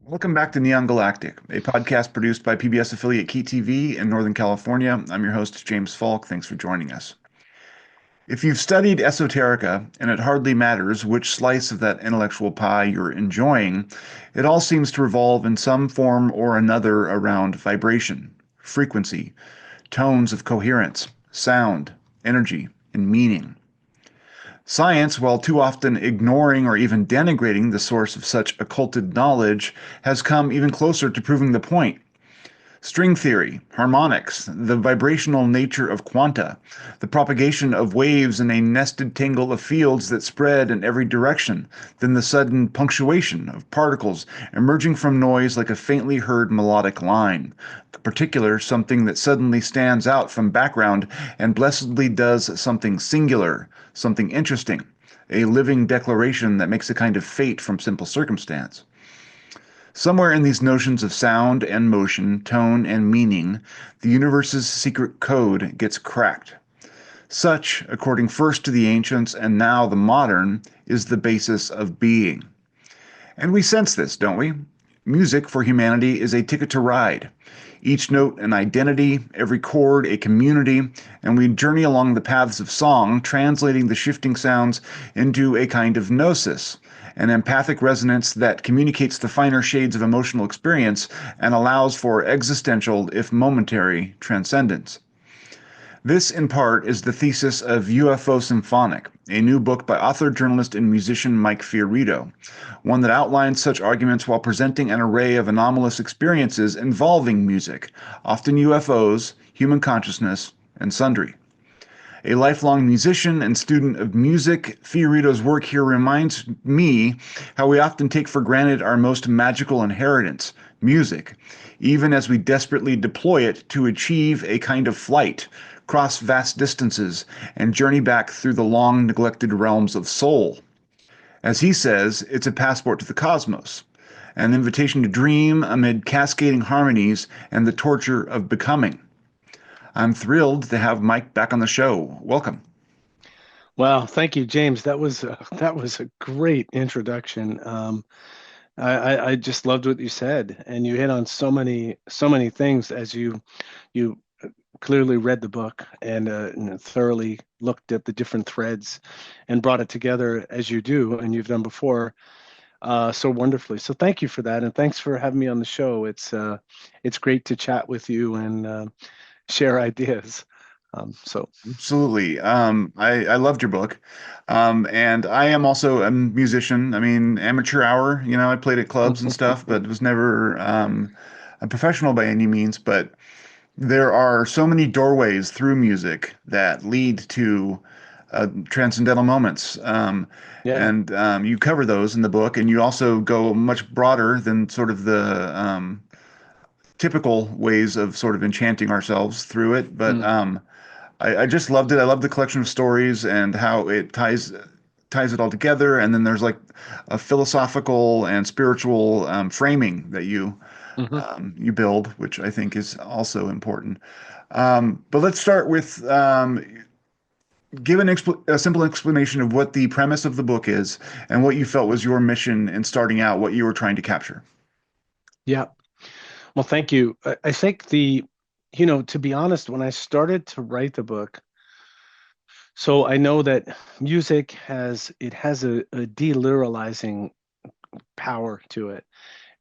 Welcome back to Neon Galactic, a podcast produced by PBS affiliate KTV in Northern California. I'm your host, James Falk. Thanks for joining us. If you've studied esoterica, and it hardly matters which slice of that intellectual pie you're enjoying, it all seems to revolve in some form or another around vibration, frequency, tones of coherence, sound, energy, and meaning. Science, while too often ignoring or even denigrating the source of such occulted knowledge, has come even closer to proving the point. String theory, harmonics, the vibrational nature of quanta, the propagation of waves in a nested tangle of fields that spread in every direction, then the sudden punctuation of particles emerging from noise like a faintly heard melodic line. In particular, something that suddenly stands out from background and blessedly does something singular, something interesting, a living declaration that makes a kind of fate from simple circumstance. Somewhere in these notions of sound and motion, tone and meaning, the universe's secret code gets cracked. Such, according first to the ancients and now the modern, is the basis of being. And we sense this, don't we? Music for humanity is a ticket to ride. Each note an identity, every chord a community, and we journey along the paths of song, translating the shifting sounds into a kind of gnosis, an empathic resonance that communicates the finer shades of emotional experience and allows for existential, if momentary, transcendence. This, in part, is the thesis of UFO Symphonic, a new book by author, journalist, and musician Mike Fiorito, one that outlines such arguments while presenting an array of anomalous experiences involving music, often UFOs, human consciousness, and sundry. A lifelong musician and student of music, Fiorito's work here reminds me how we often take for granted our most magical inheritance, music, even as we desperately deploy it to achieve a kind of flight, cross vast distances, and journey back through the long neglected realms of soul. As he says, it's a passport to the cosmos, an invitation to dream amid cascading harmonies and the torture of becoming. I'm thrilled to have Mike back on the show. Welcome. Wow, thank you, James. That was a great introduction. I just loved what you said, and you hit on so many things as you clearly read the book and thoroughly looked at the different threads and brought it together as you do and you've done before so wonderfully. So thank you for that, and thanks for having me on the show. It's great to chat with you and share ideas. So Absolutely. I loved your book. And I am also a musician. I mean, amateur hour, I played at clubs and stuff, but was never a professional by any means. But there are so many doorways through music that lead to transcendental moments. yeah. And you cover those in the book, and you also go much broader than sort of the typical ways of sort of enchanting ourselves through it. But Mm. I just loved it. I love the collection of stories and how it ties it all together. And then there's like a philosophical and spiritual framing that Mhm. you build, which I think is also important. But let's start with give a simple explanation of what the premise of the book is and what you felt was your mission in starting out, what you were trying to capture. Yeah. Well, thank you. I think to be honest, when I started to write the book, so I know that music has a deliteralizing power to it,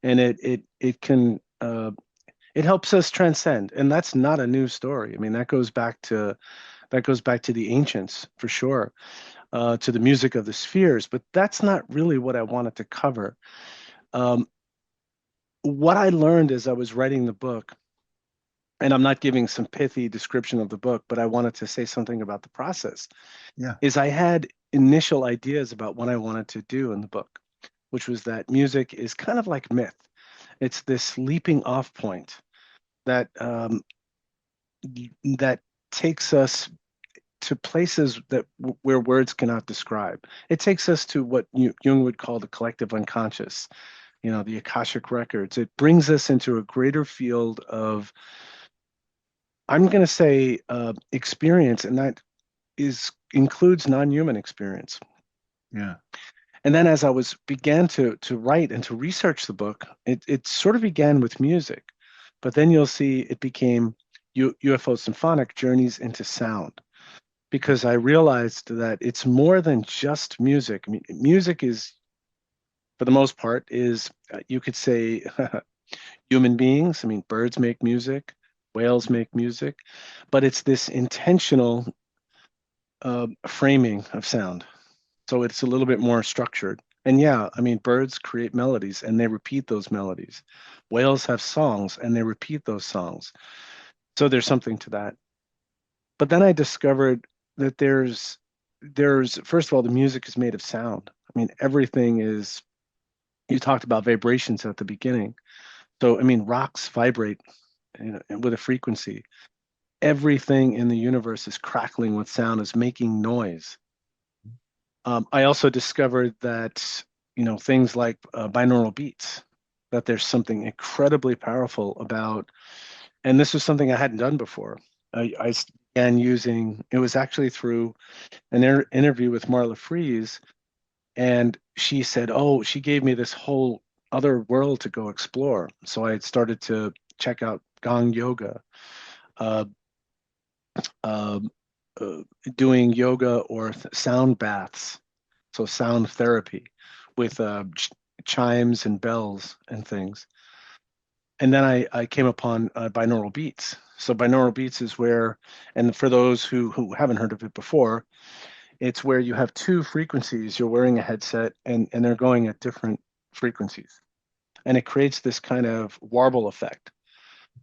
and it can it helps us transcend, and that's not a new story. I mean, that goes back to the ancients for sure, to the music of the spheres, but that's not really what I wanted to cover. Um, what I learned as I was writing the book, and I'm not giving some pithy description of the book, but I wanted to say something about the process, Yeah. is I had initial ideas about what I wanted to do in the book, which was that music is kind of like myth. It's this leaping off point that that takes us to places where words cannot describe. It takes us to what Jung would call the collective unconscious, the Akashic records. It brings us into a greater field of, I'm going to say, experience, and that is includes non-human experience. Yeah. And then as I was began to write and to research the book, it sort of began with music, but then you'll see it became UFO Symphonic Journeys into Sound, because I realized that it's more than just music. I mean, music is, for the most part, is you could say human beings. I mean, birds make music, whales make music, but it's this intentional framing of sound. So it's a little bit more structured. And yeah, I mean, birds create melodies and they repeat those melodies. Whales have songs and they repeat those songs. So there's something to that. But then I discovered that there's first of all, the music is made of sound. I mean, everything is, you talked about vibrations at the beginning. So I mean, rocks vibrate, with a frequency. Everything in the universe is crackling with sound, is making noise. I also discovered that, things like binaural beats, that there's something incredibly powerful about, and this was something I hadn't done before. I began using, it was actually through an interview with Marla Freeze, and she said, oh, she gave me this whole other world to go explore. So I had started to check out Gong Yoga, uh, uh, uh, doing yoga or sound baths, so sound therapy with chimes and bells and things. And then I came upon binaural beats. So binaural beats is where, and for those who haven't heard of it before, it's where you have two frequencies. You're wearing a headset and they're going at different frequencies. And it creates this kind of warble effect,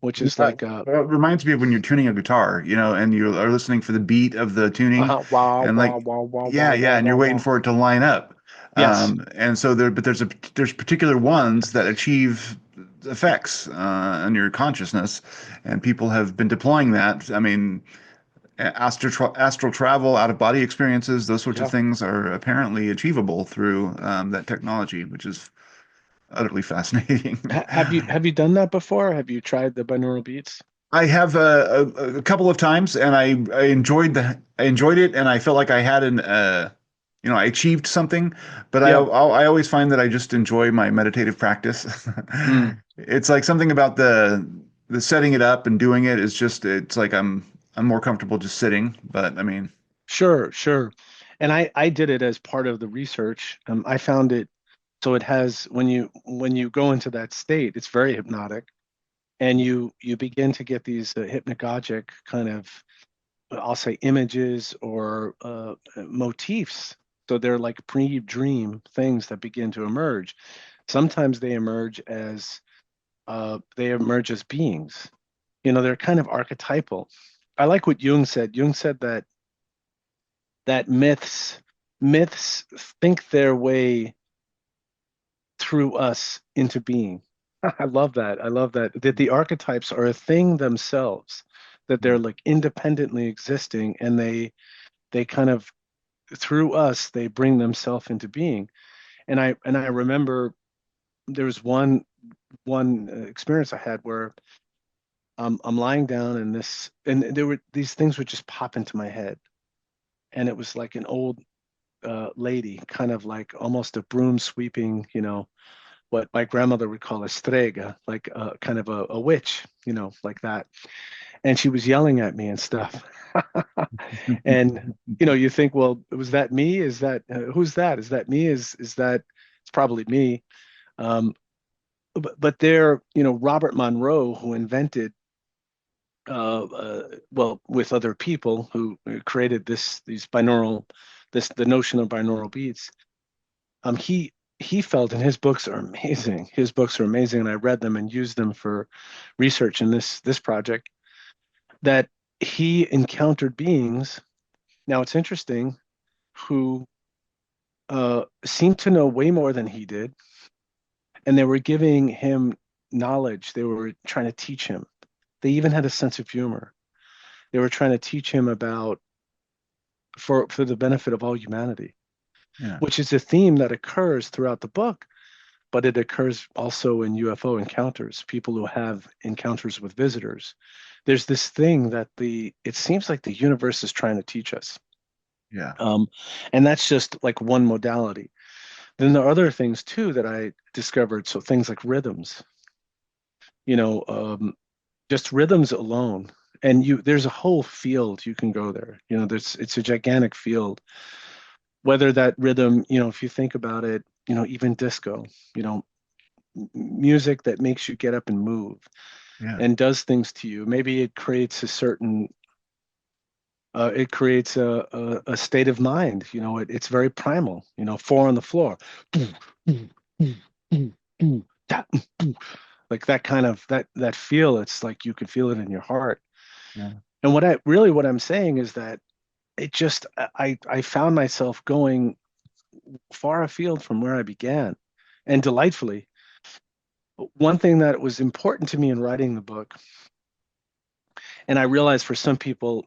which is Yeah, like well, it reminds me of when you're tuning a guitar, and you are listening for the beat of the tuning, wow, and wow, like, wow, wow, yeah, wow, yeah, wow, and you're wow, waiting wow. for it to line up. Yes, And so there's particular ones that achieve effects on your consciousness, and people have been deploying that. I mean, astral travel, out of body experiences, those sorts of yeah. things are apparently achievable through that technology, which is utterly fascinating. Have you done that before? Have you tried the binaural beats? I have a couple of times, and I enjoyed I enjoyed it, and I felt like I had I achieved something. But Yeah. I always find that I just enjoy my meditative practice. Mm. It's like something about the setting it up and doing it is just it's like I'm more comfortable just sitting. But I mean, Sure, sure. And I did it as part of the research. I found it, so it has, when you go into that state, it's very hypnotic, and you begin to get these hypnagogic kind of, I'll say, images or motifs. So they're like pre-dream things that begin to emerge. Sometimes they emerge as beings. They're kind of archetypal. I like what Jung said. Jung said that myths think their way through us into being. I love that. I love that the archetypes are a thing themselves, that they're like independently existing, and they kind of, through us, they bring themselves into being. And I remember there was one experience I had where I'm lying down, and there were these things would just pop into my head, and it was like an old lady, kind of like almost a broom sweeping, what my grandmother would call a strega, like kind of a witch, like that. And she was yelling at me and stuff. And you think, well, was that me? Is that who's that? Is that me? Is that, it's probably me. Um, but there, Robert Monroe, who invented, well, with other people who created the notion of binaural beats. He felt, and his books are amazing. His books are amazing, and I read them and used them for research in this project. That he encountered beings. Now it's interesting, who seemed to know way more than he did, and they were giving him knowledge. They were trying to teach him. They even had a sense of humor. They were trying to teach him about, for the benefit of all humanity, yeah, which is a theme that occurs throughout the book, but it occurs also in UFO encounters, people who have encounters with visitors. There's this thing that it seems like the universe is trying to teach us. yeah. Um, and that's just like one modality. Then there are other things too that I discovered. So things like rhythms, you know, just rhythms alone. And there's a whole field you can go there. It's a gigantic field. Whether that rhythm, if you think about it, even disco, you know, music that makes you get up and move Yeah. and does things to you. Maybe it creates a state of mind. It's very primal. Four on the floor, like that kind of that feel. It's like you can feel it in your heart. Yeah. And what I'm saying is that it just I found myself going far afield from where I began, and delightfully. One thing that was important to me in writing the book, and I realized for some people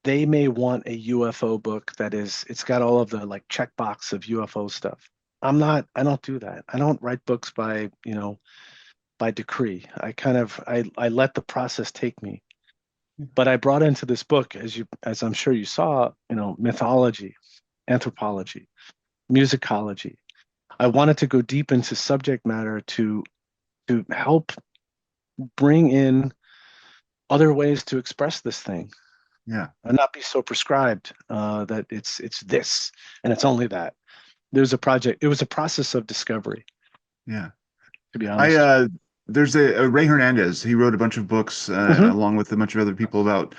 they may want a UFO book it's got all of the like checkbox of UFO stuff. I don't do that. I don't write books by decree. I let the process take me. But I brought into this book, as I'm sure you saw, mythology, anthropology, musicology. I wanted to go deep into subject matter to help bring in other ways to express this thing Yeah. and not be so prescribed that it's this and it's only that. There's a project. It was a process of discovery, Yeah. to be I honest. there's a Ray Hernandez. He wrote a bunch of books Hmm. along with a bunch of other people about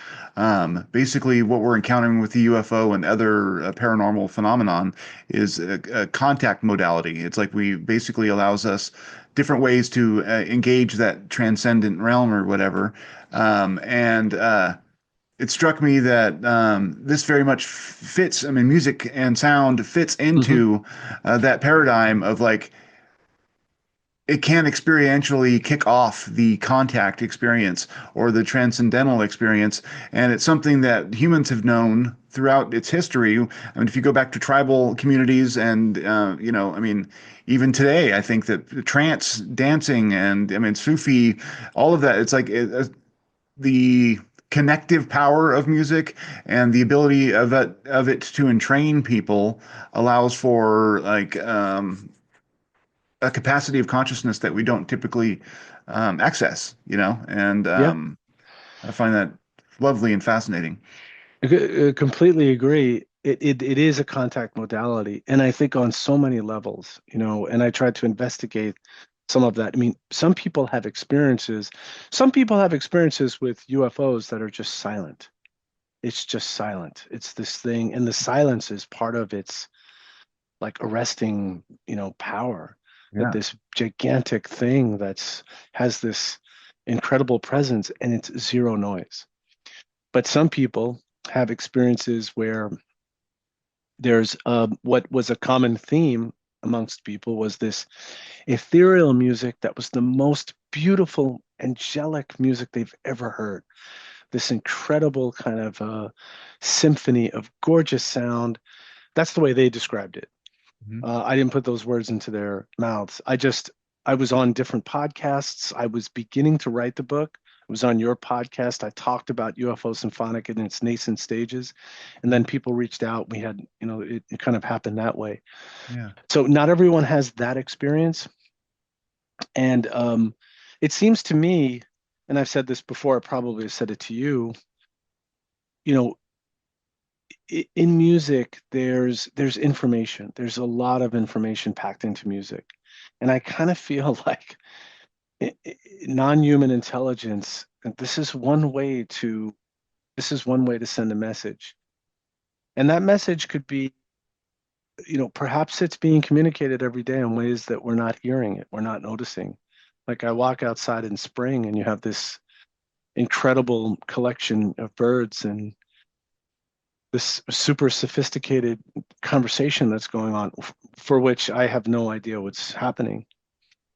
basically what we're encountering with the UFO and other paranormal phenomenon is a contact modality. It's like we basically allows us different ways to engage that transcendent realm or whatever. And it struck me that this very much fits. I mean, music and sound fits Hmm. into that paradigm of like it can experientially kick off the contact experience or the transcendental experience. And it's something that humans have known throughout its history. I mean, if you go back to tribal communities and, I mean, even today, I think that trance dancing and, I mean, Sufi, all of that, it's like the connective power of music and the ability of it to entrain people allows for like a capacity of consciousness that we don't typically access, and Yeah, I find that lovely and fascinating. I completely agree. It is a contact modality, and I think on so many levels, and I tried to investigate some of that. I mean, some people have experiences with UFOs that are just silent. It's just silent. It's this thing, and the silence is part of its like arresting, power. That Yeah, this gigantic thing has this incredible presence, and it's zero noise. But some people have experiences where there's what was a common theme amongst people was this ethereal music that was the most beautiful, angelic music they've ever heard. This incredible kind of symphony of gorgeous sound. That's the way they described it. hmm I didn't put those words into their mouths. I was on different podcasts. I was beginning to write the book. I was on your podcast. I talked about UFO Symphonic in its nascent stages. And then people reached out. It kind of happened that way. yeah, So not everyone has that experience. And it seems to me, and I've said this before, I probably have said it to you, you know, in music, there's information. There's a lot of information packed into music. And I kind of feel like non-human intelligence, this is one way to send a message. And that message could be, perhaps it's being communicated every day in ways that we're not hearing it, we're not noticing. Like I walk outside in spring and you have this incredible collection of birds and this super sophisticated conversation that's going on for which I have no idea what's happening.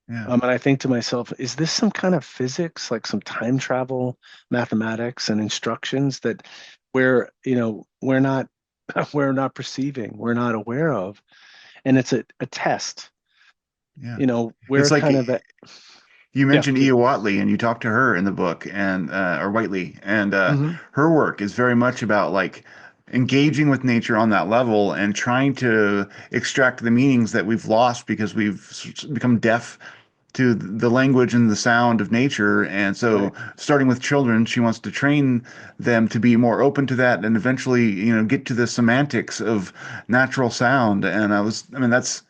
yeah, And I think to myself, is this some kind of physics, like some time travel mathematics and instructions that we're not we're not perceiving, we're not aware of, and it's a test. yeah. We're It's like kind of at, you yeah, mentioned please. Ia Watley, and you talked to her in the book, and or Whiteley, and Hmm. her work is very much about like engaging with nature on that level and trying to extract the meanings that we've lost because we've become deaf to the language and the sound of nature. And so, Right. starting with children, she wants to train them to be more open to that and eventually, get to the semantics of natural sound. And I mean, that's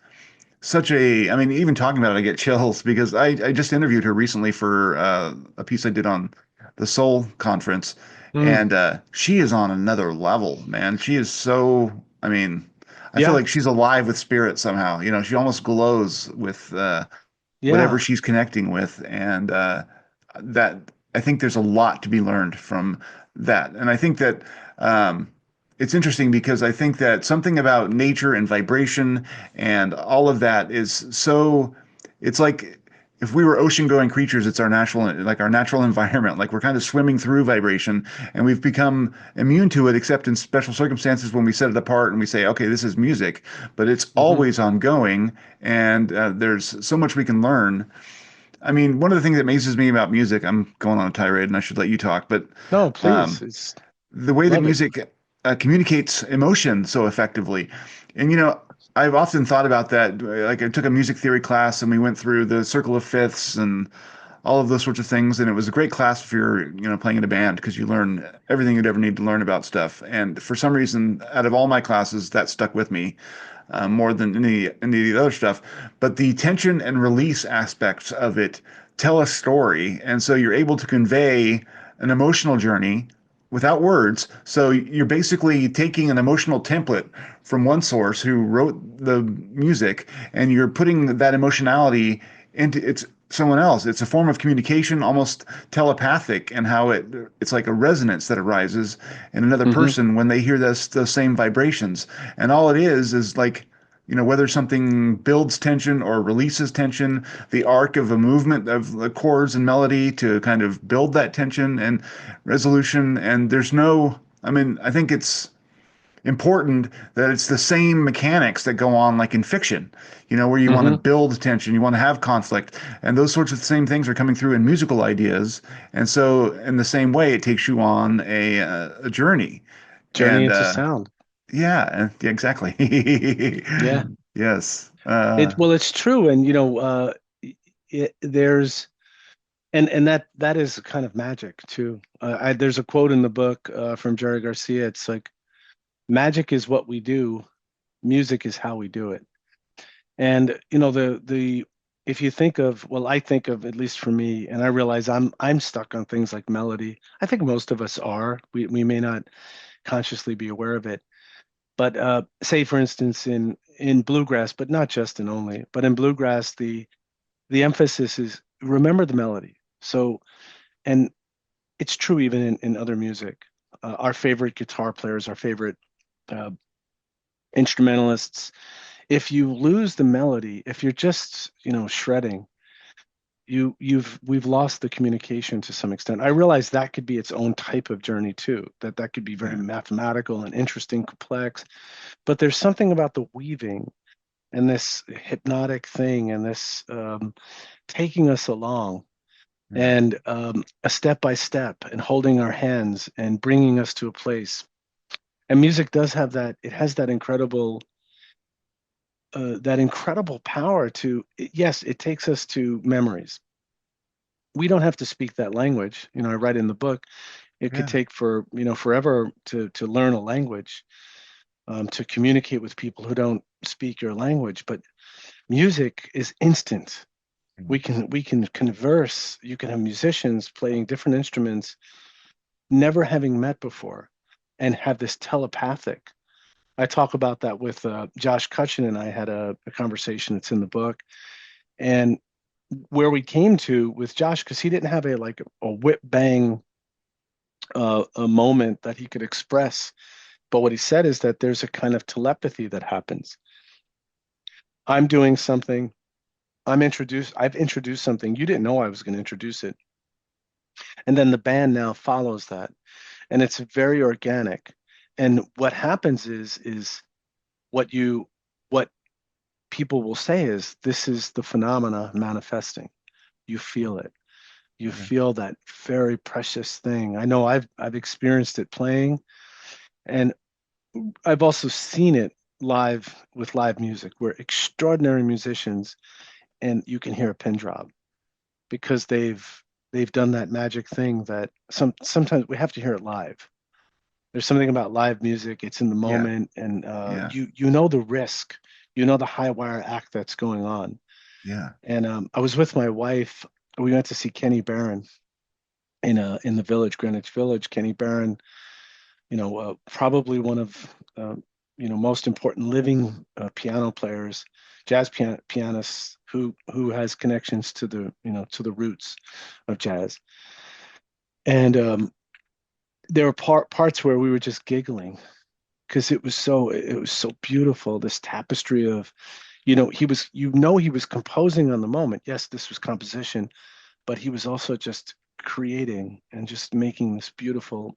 such I mean, even talking about it, I get chills because I just interviewed her recently for a piece I did on the Soul Conference, Mm. and she is on another level, man. She is so, I mean, I feel Yeah. like she's alive with spirit somehow. She almost glows with whatever Yeah. she's connecting with, and that I think there's a lot to be learned from that. And I think that it's interesting because I think that something about nature and vibration and all of that is so, it's like if we were ocean going creatures, it's our natural environment. Like we're kind of swimming through vibration and we've become immune to it, except in special circumstances when we set it apart and we say, okay, this is music, but it's Hmm. always ongoing. And there's so much we can learn. I mean, one of the things that amazes me about music, I'm going on a tirade and I should let you talk, but No, please. um, It's the way that love it. music communicates emotion so effectively. And, I've often thought about that. Like, I took a music theory class and we went through the circle of fifths and all of those sorts of things. And it was a great class if you're, playing in a band because you learn everything you'd ever need to learn about stuff. And for some reason, out of all my classes, that stuck with me more than any of the other stuff. But the tension and release aspects of it tell a story, and so you're able to convey an emotional journey without words. So you're basically taking an emotional template from one source who wrote the music, and you're putting that emotionality into someone else. It's a form of communication, almost telepathic, and how it's like a resonance that arises in another Hmm. person when they hear those same vibrations. And all it is like, whether something builds tension or releases tension, the arc of a movement of the chords and melody to kind of build that tension and resolution. And I mean, I think it's important that it's the same mechanics that go on like in fiction, where you want to Hmm. build tension, you want to have conflict, and those sorts of same things are coming through in musical ideas. And so, in the same way, it takes you on a journey. Journey And into sound. yeah, exactly. Yeah. Yes. Well, it's true. And there's and that is kind of magic too. There's a quote in the book from Jerry Garcia. It's like magic is what we do, music is how we do it. And the if you think of, well, I think of, at least for me, and I realize I'm stuck on things like melody. I think most of us are. We may not consciously be aware of it. But say for instance in bluegrass, but not just in only, but in bluegrass, the emphasis is remember the melody. So, and it's true even in other music. Our favorite guitar players, our favorite uh, instrumentalists, if you lose the melody, if you're just, shredding, we've lost the communication to some extent. I realize that could be its own type of journey too, that could be very Yeah. mathematical and interesting, complex, but there's something about the weaving and this hypnotic thing and this taking us along Yeah. and a step by step and holding our hands and bringing us to a place. And music does have that. It has that incredible power to. Yes, it takes us to memories. We don't have to speak that language. I write in the book. It could Yeah. take forever to learn a language, to communicate with people who don't speak your language. But music is instant. We can converse. You can have musicians playing different instruments, never having met before, and have this telepathic. I talk about that with Josh Cutchin, and I had a conversation. It's in the book, and where we came to with Josh, because he didn't have a whip bang a moment that he could express, but what he said is that there's a kind of telepathy that happens. I'm doing something. I've introduced something. You didn't know I was going to introduce it. And then the band now follows that. And it's very organic. And what happens is what people will say is this is the phenomena manifesting. You feel it. You Yeah. feel that very precious thing. I know I've experienced it playing. And I've also seen it live with live music where extraordinary musicians and you can hear a pin drop because they've done that magic thing that sometimes we have to hear it live. There's something about live music, it's in the Yeah, moment, and yeah, you know the risk, you know the high wire act that's going on. yeah. And I was with my wife. We went to see Kenny Barron in the village, Greenwich Village. Kenny Barron, probably one of most important living piano players, pianists who has connections to the roots of jazz. And there were parts where we were just giggling because it was so beautiful. This tapestry of, he was composing on the moment. Yes, this was composition, but he was also just creating and just making this beautiful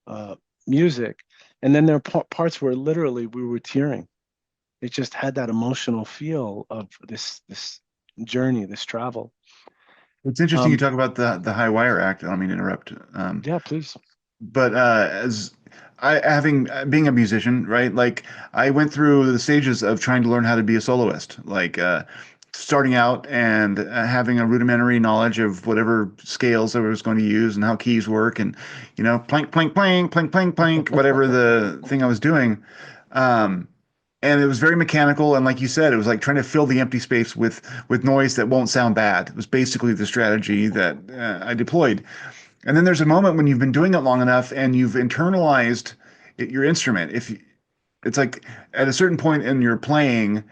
uh, music. And then there are parts where literally we were tearing. It just had that emotional feel of this journey, this travel. It's interesting you Um, talk about the high wire act. I don't mean to interrupt. yeah, please. But as I having being a musician, right? Like I went through the stages of trying to learn how to be a soloist, like starting out and having a rudimentary knowledge of whatever scales I was going to use and how keys work, and plank, plank, plank, plank, plank, plank, whatever the thing I was doing. Um, and it was very mechanical, and like you said, it was like trying to fill the empty space with noise that won't sound bad. It was basically the strategy that I deployed. And then there's a moment when you've been doing it long enough and you've internalized your instrument. If it's like at a certain point in your playing,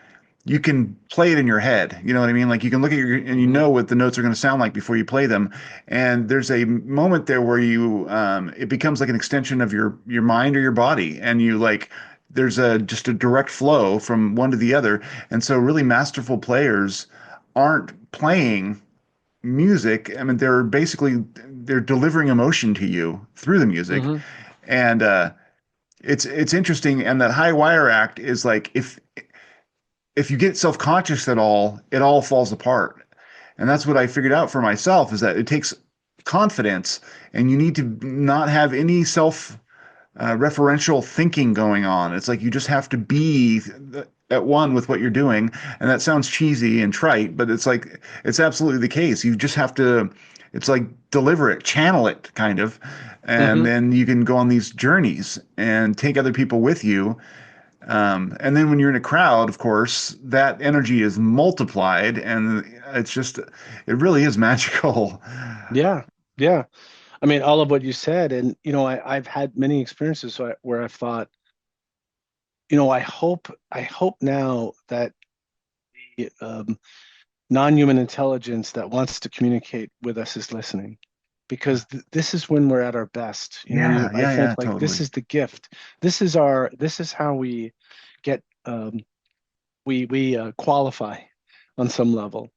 you can play it in your head. You know what I mean? Like you can look at your and you Hmm. know what the notes are going to sound like before you play them. And there's a moment there where it becomes like an extension of your mind or your body, and you like there's a just a direct flow from one to the other. And so really masterful players aren't playing music. I mean, they're delivering emotion to you through the music, Hmm. and it's interesting. And that high wire act is like if you get self-conscious at all, it all falls apart. And that's what I figured out for myself is that it takes confidence, and you need to not have any self referential thinking going on. It's like you just have to be at one with what you're doing. And that sounds cheesy and trite, but it's like it's absolutely the case. You just have to, it's like deliver it, channel it kind of. And Hmm. then you can go on these journeys and take other people with you. And then when you're in a crowd, of course, that energy is multiplied, and it really is magical. Yeah, yeah. I mean, all of what you said, and I've had many experiences where I've thought, I hope now that the non-human intelligence that wants to communicate with us is listening, because this is when we're at our best. Yeah, I yeah, think yeah, like this totally. is the gift. This is how we get we qualify on some level.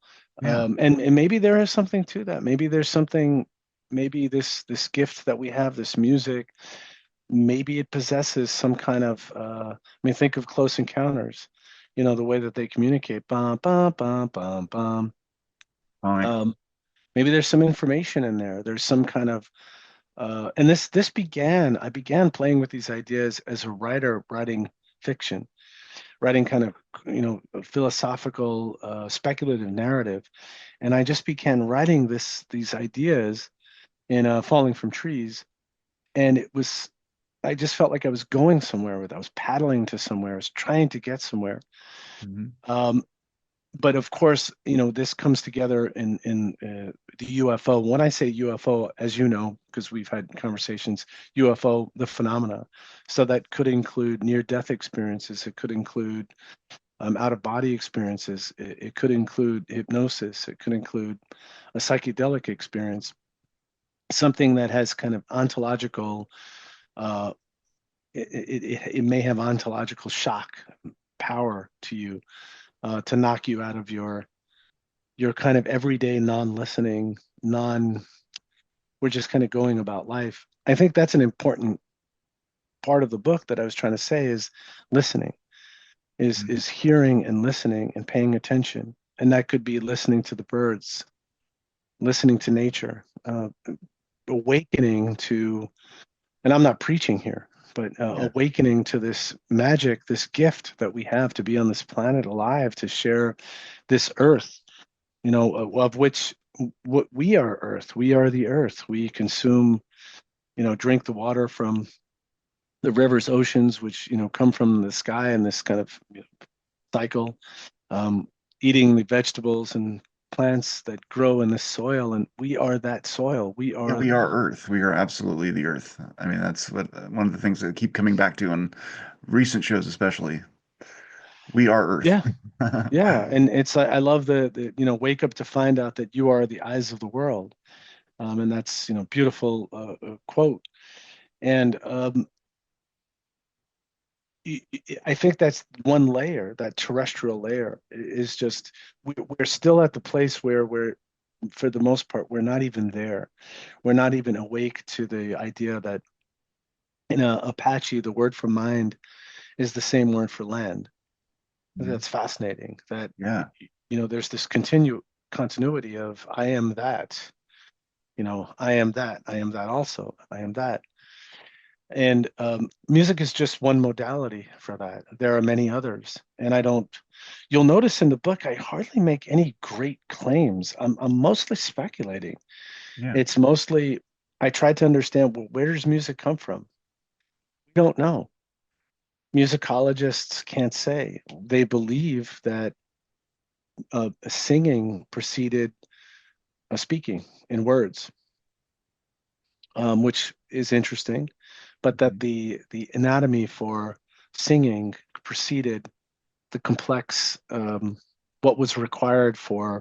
Yeah. And maybe there is something to that. Maybe there's something. Maybe this gift that we have, this music, maybe it possesses some kind of. I mean, think of Close Encounters. The way that they communicate. Bum bum bum bum bum. All right. Um, maybe there's some information in there. There's some kind of. And this began. I began playing with these ideas as a writer writing fiction, writing kind of philosophical speculative narrative, and I just began writing these ideas in Falling from Trees, and I just felt like I was going somewhere with it. I was paddling to somewhere. I was trying to get somewhere. Mhm. um, but of course, this comes together in the UFO. When I say UFO, as you know, because we've had conversations, UFO, the phenomena. So that could include near-death experiences. It could include out of body experiences. It could include hypnosis. It could include a psychedelic experience, something that has kind of ontological, uh, it may have ontological shock power to you, to knock you out of your kind of everyday non-listening, we're just kind of going about life. I think that's an important part of the book that I was trying to say is listening, Mhm. is hearing and listening and paying attention. And that could be listening to the birds, listening to nature, awakening to, and I'm not preaching here, but Yeah. awakening to this magic, this gift that we have to be on this planet alive, to share this earth, of which what we are earth. We are the earth. We consume, drink the water from the rivers, oceans, which, come from the sky in this kind of cycle, um, eating the vegetables and plants that grow in the soil. And we are that soil. We Yeah, are, we are Earth. We are absolutely the Earth. I mean, that's what one of the things that keep coming back to in recent shows, especially. We are Earth. yeah, yeah. And it's, I love wake up to find out that you are the eyes of the world. And that's, beautiful quote. And I think that's one layer, that terrestrial layer is just, we're still at the place where for the most part, we're not even there. We're not even awake to the idea that in Apache, the word for mind is the same word for land. Mhm. That's fascinating. That Yeah. there's this continuity of I am that. I am that. I am that also. I am that. And music is just one modality for that. There are many others, and you'll notice in the book I hardly make any great claims. I'm mostly speculating. Yeah. It's mostly I try to understand, well, where does music come from? We don't know. Musicologists can't say. They believe that singing preceded speaking in words, which is interesting, but that Mhm. the anatomy for singing preceded the complex, what was required for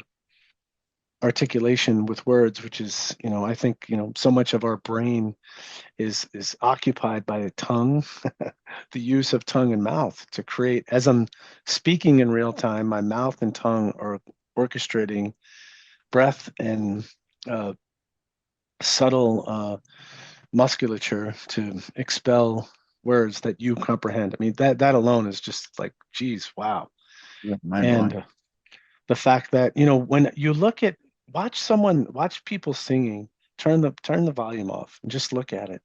articulation with words, which is, I think, so much of our brain is occupied by the tongue, the use of tongue and mouth to create. As I'm speaking in real time, my mouth and tongue are orchestrating breath and uh, subtle musculature to expel words that you comprehend. I mean, that alone is just like, geez, wow. Yeah. Mind And blowing. the fact that, when you watch people singing, turn the volume off and just look at it.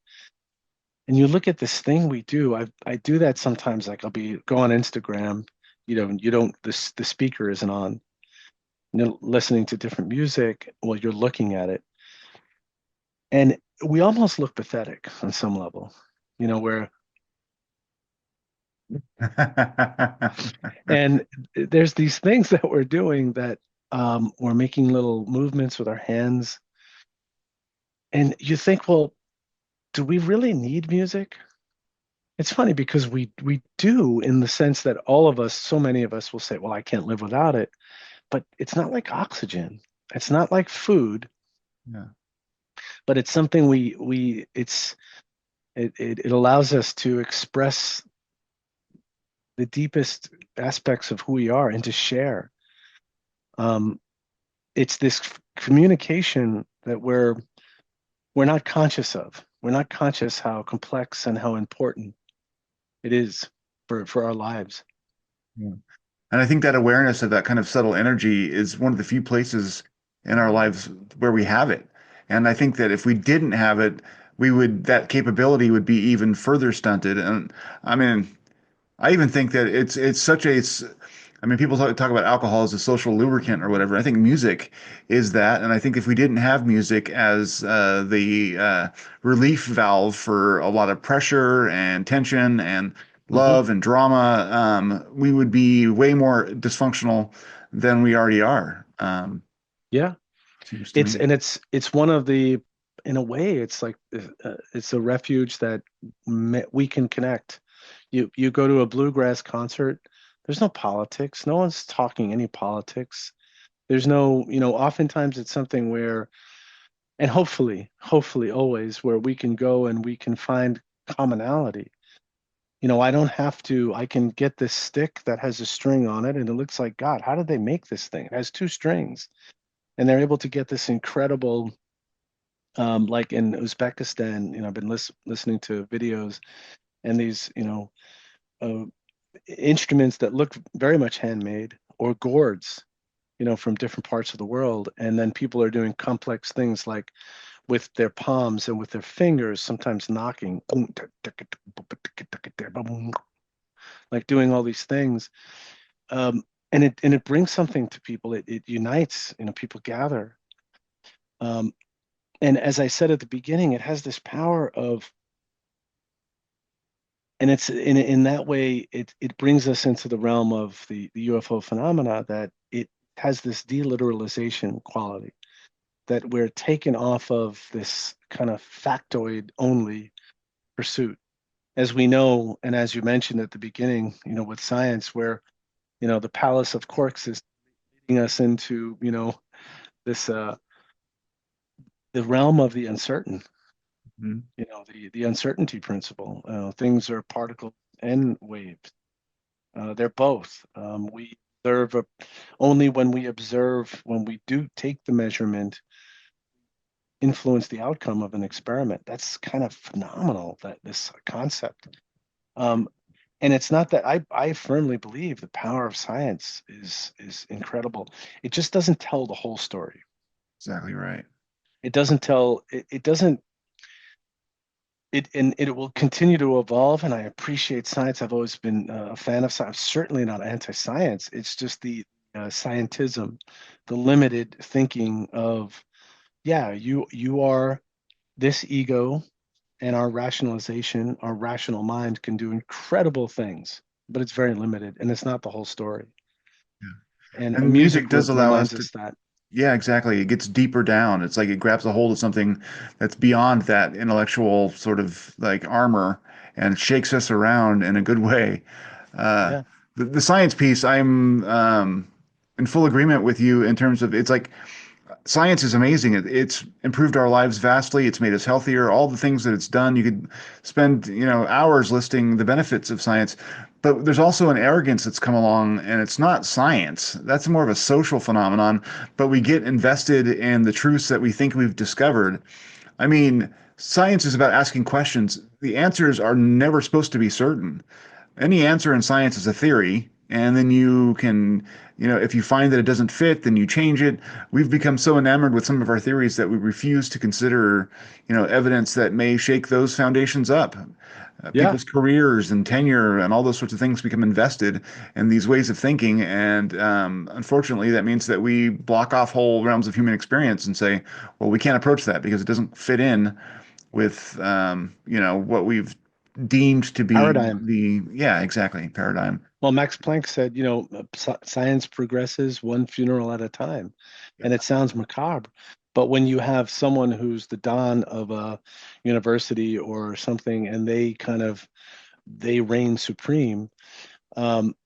And you look at this thing we do. I do that sometimes. Like I'll go on Instagram, you don't the speaker isn't on. You're listening to different music while you're looking at it. And we almost look pathetic on some level, where and there's these things that we're doing that we're making little movements with our hands. And you think, well, do we really need music? It's funny because we do, in the sense that all of us, so many of us will say, well, I can't live without it. But it's not like oxygen. It's not like food, Yeah. but it's something it allows us to express the deepest aspects of who we are and to share. Um, it's this communication that we're not conscious of. We're not conscious how complex and how important it is for our lives. Yeah. And I think that awareness of that kind of subtle energy is one of the few places in our lives where we have it. And I think that if we didn't have it, that capability would be even further stunted. And I mean, I even think that it's such I mean, people talk about alcohol as a social lubricant or whatever. I think music is that, and I think if we didn't have music as the relief valve for a lot of pressure and tension and Hmm. love and drama, we would be way more dysfunctional than we already are. Yeah, Seems to it's me. and it's one of the, in a way, it's like it's a refuge that we can connect. You go to a bluegrass concert, there's no politics. No one's talking any politics. There's no, oftentimes it's something where, and hopefully always, where we can go and we can find commonality. I don't have to, I can get this stick that has a string on it and it looks like, God, how did they make this thing? It has two strings. And they're able to get this incredible, like in Uzbekistan, I've been listening to videos and these, uh, instruments that look very much handmade, or gourds, from different parts of the world. And then people are doing complex things like with their palms and with their fingers, sometimes knocking, like doing all these things. And it brings something to people. It unites, people gather. Um, and as I said at the beginning, it has this power of, and it's in that way, it brings us into the realm of the UFO phenomena, that it has this deliteralization quality, that we're taken off of this kind of factoid only pursuit. As we know, and as you mentioned at the beginning, with science, where, the palace of quarks is leading us into, this, the realm of the uncertain, Mhm. the uncertainty principle. Things are particles and waves. They're both. We observe only when we observe, when we do take the measurement, influence the outcome of an experiment. That's kind of phenomenal, that this concept. Um, and it's not that I firmly believe the power of science is incredible. It just doesn't tell the whole story. Exactly right. It doesn't tell it doesn't it and it will continue to evolve, and I appreciate science. I've always been a fan of science. I'm certainly not anti-science. It's just the scientism, the limited thinking of, yeah, you are this ego, and our rationalization, our rational mind can do incredible things, but it's very limited, and it's not the whole story. Yeah. And And music music does allow us reminds to, us that. yeah, exactly. It gets deeper down. It's like it grabs a hold of something that's beyond that intellectual sort of like armor and shakes us around in a good way. Uh, Yeah, the science piece, I'm in full agreement with you in terms of it's like science is amazing. It's improved our lives vastly. It's made us healthier. All the things that it's done, you could spend, hours listing the benefits of science. But there's also an arrogance that's come along, and it's not science. That's more of a social phenomenon. But we get invested in the truths that we think we've discovered. I mean, science is about asking questions. The answers are never supposed to be certain. Any answer in science is a theory, and then you can, if you find that it doesn't fit, then you change it. We've become so enamored with some of our theories that we refuse to consider, evidence that may shake those foundations up. yeah, People's careers and tenure and all those sorts of things become invested in these ways of thinking, and unfortunately, that means that we block off whole realms of human experience and say, well, we can't approach that because it doesn't fit in with what we've deemed to be paradigm. the yeah, exactly, paradigm. Well, Max Planck said, science progresses one funeral at a time. Yeah. And it sounds macabre, but when you have someone who's the don of a university or something, and they reign supreme, um,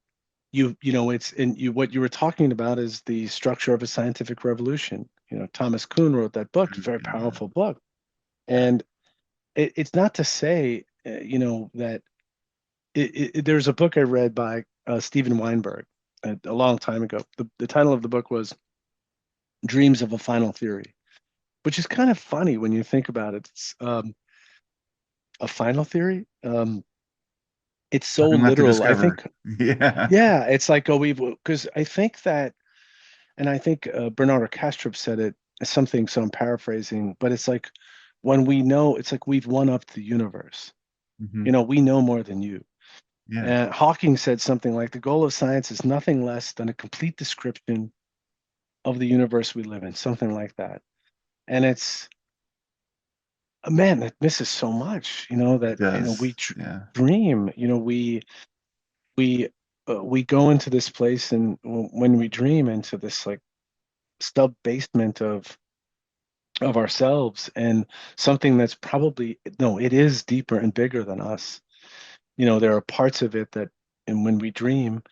it's and you what you were talking about is the structure of a scientific revolution. Thomas Kuhn wrote that book, a very powerful book. Yeah. And it's not to say, that there's a book I read by Steven Weinberg a long time ago. The title of the book was Dreams of a Final Theory, which is kind of funny when you think about it. It's a final theory. It's so Nothing left to literal. I discover. think, Yeah. yeah, it's like, oh, because I think that, and I think Bernardo Kastrup said it something, so I'm paraphrasing, but it's like, when we know, it's like we've one upped the universe. Hmm. We know more than you. Yeah. And Hawking said something like, the goal of science is nothing less than a complete description of the universe we live in, something like that. And it's, man, that misses so much, It that, we does. Yeah. dream, we we go into this place, and when we dream into this like stub basement of ourselves, and something that's probably, no, it is deeper and bigger than us. There are parts of it that, and when we dream,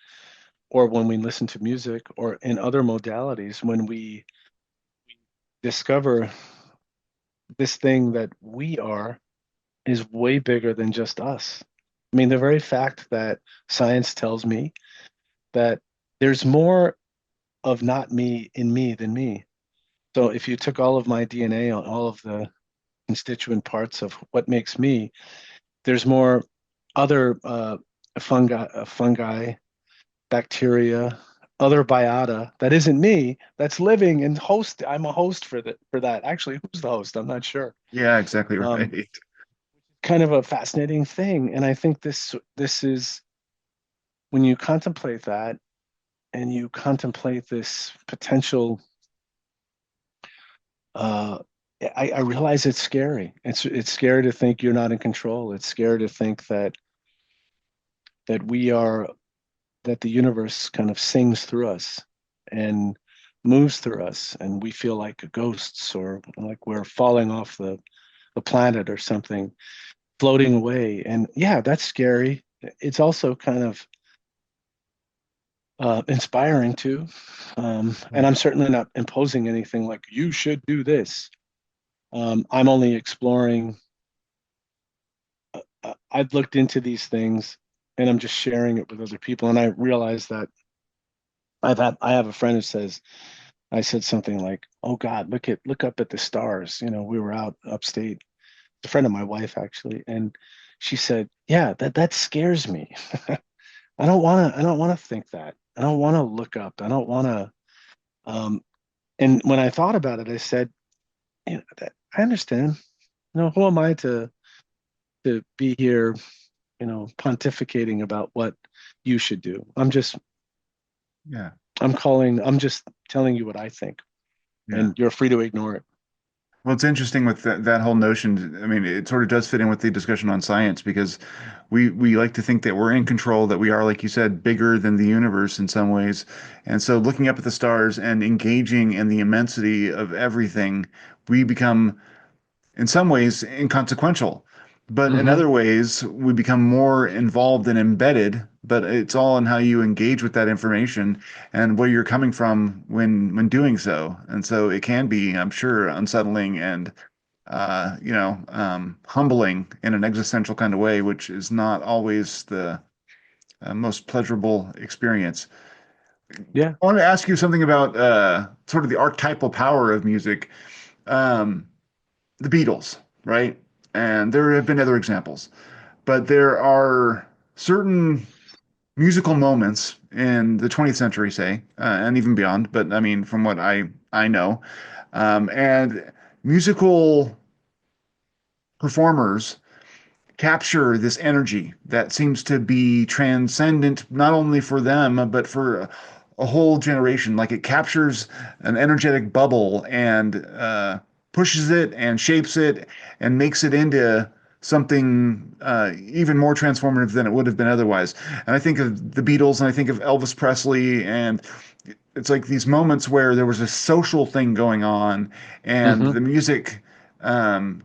or when we listen to music, or in other modalities, when we discover this thing that we are is way bigger than just us. I mean, the very fact that science tells me that there's more of not me in me than me. So if you took all of my DNA, on all of the constituent parts of what makes me, there's more other fungi, bacteria, other biota that isn't me that's living and host. I'm a host for that. Actually, who's the host? I'm not sure. Yeah, exactly Um, right. Kind of a fascinating thing, and I think this is when you contemplate that and you contemplate this potential. Uh, I realize it's scary. It's scary to think you're not in control. It's scary to think that we are that the universe kind of sings through us and moves through us, and we feel like ghosts or like we're falling off the planet or something, floating away. And yeah, that's scary. It's also kind of inspiring too. And I'm certainly not imposing anything like you should do this. I'm only exploring. I've looked into these things, and I'm just sharing it with other people. And I realize that I have a friend who says I said something like, "Oh God, look up at the stars." You know, we were out upstate. A friend of my wife actually, and she said, "Yeah, that scares me. I don't want to think that. I don't want to look up. I don't want to." And when I thought about it, I said, "You know, I understand. You know, who am I to be here, you know, pontificating about what you should do? Yeah, I'm just telling you what I think, yeah. and you're free to ignore it." Well, it's interesting with that whole notion. I mean, it sort of does fit in with the discussion on science because we like to think that we're in control, that we are, like you said, bigger than the universe in some ways. And so looking up at the stars and engaging in the immensity of everything, we become in some ways inconsequential. But in Hmm. other ways, we become more involved and embedded. But it's all in how you engage with that information and where you're coming from when doing so. And so it can be, I'm sure, unsettling and humbling in an existential kind of way, which is not always the most pleasurable experience. Yeah. I want to ask you something about sort of the archetypal power of music. Um, the Beatles, right? And there have been other examples, but there are certain musical moments in the 20th century, say, and even beyond. But I mean, from what I know, and musical performers capture this energy that seems to be transcendent, not only for them, but for a whole generation. Like it captures an energetic bubble and pushes it and shapes it and makes it into something even more transformative than it would have been otherwise. And I think of the Beatles and I think of Elvis Presley, and it's like these moments where there was a social thing going on and Hmm. the music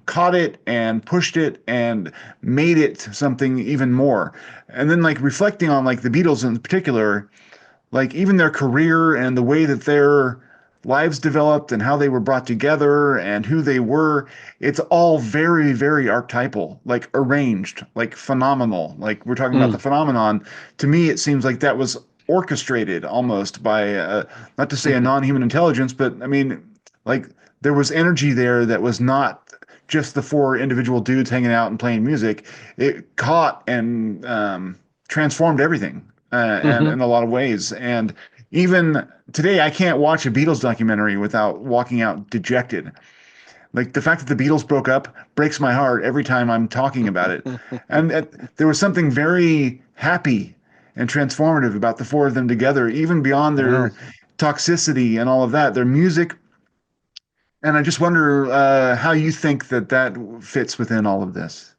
caught it and pushed it and made it something even more. And then like reflecting on like the Beatles in particular, like even their career and the way that their lives developed and how they were brought together and who they were, it's all very, very archetypal, like arranged, like phenomenal. Like we're talking about the Mm. phenomenon. To me, it seems like that was orchestrated almost by, not to say a non-human intelligence, but I mean, like there was energy there that was not just the four individual dudes hanging out and playing music. It caught and transformed everything and Hmm. in a lot of ways. And even today, I can't watch a Beatles documentary without walking out dejected. Like the fact that the Beatles broke up breaks my heart every time I'm talking about it. And there was something very happy and transformative about the four of them together, even beyond Wow. their toxicity and all of that. Their music, and I just wonder how you think that that fits within all of this.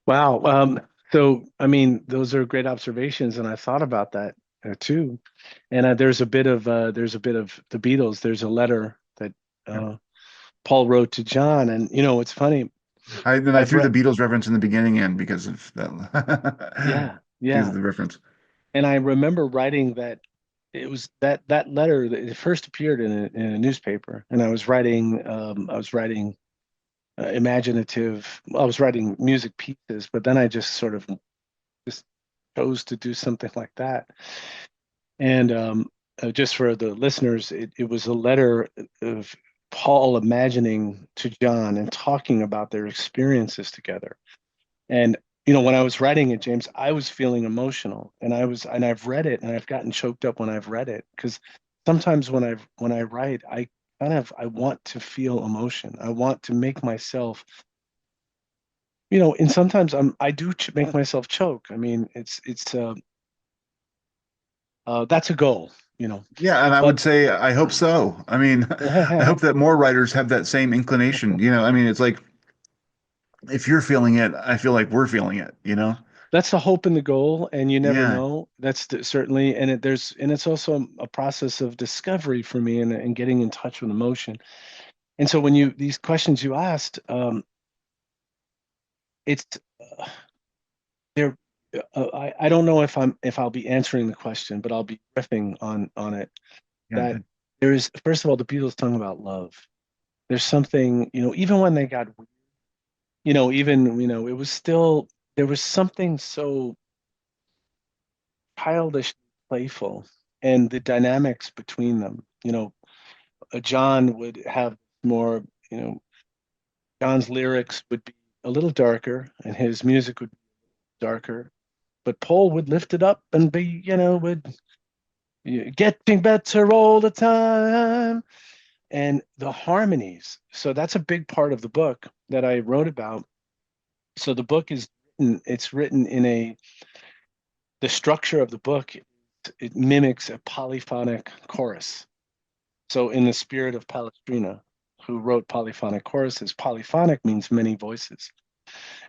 Wow. So, I mean, those are great observations, and I thought about that too. And there's a bit of the Beatles. There's a letter that Yeah. uh, Paul wrote to John, and you know, it's funny. I I've threw the read, Beatles reference in the beginning in because of that, yeah, because of yeah, the reference. and I remember writing that it was that letter that it first appeared in a newspaper, and I was writing imaginative. I was writing music pieces, but then I just sort of just chose to do something like that. And just for the listeners, it was a letter of Paul imagining to John and talking about their experiences together. And when I was writing it, James, I was feeling emotional, and I've read it, and I've gotten choked up when I've read it because sometimes when I write, I want to feel emotion. I want to make myself, and sometimes I do make myself choke. I mean, that's a goal, Yeah, and I but would say I hope so. I mean, I hope that more writers have that same inclination. I mean, it's like if you're feeling it, I feel like we're feeling it, you know? that's the hope and the goal, and you never Yeah. know. Certainly, and it's also a process of discovery for me, and getting in touch with emotion. And so when you these questions you asked, it's they're I don't know if I'll be answering the question, but I'll be riffing on it. Yeah, That good. there is, first of all, the Beatles talking about love. There's something, even when they got, even, it was still, there was something so childish, playful, and the dynamics between them. John would have more, you know, John's lyrics would be a little darker and his music would be darker, but Paul would lift it up and be, would getting better all the time. And the harmonies. So that's a big part of the book that I wrote about. So the book is it's written in the structure of the book, it mimics a polyphonic chorus. So in the spirit of Palestrina, who wrote polyphonic choruses, polyphonic means many voices.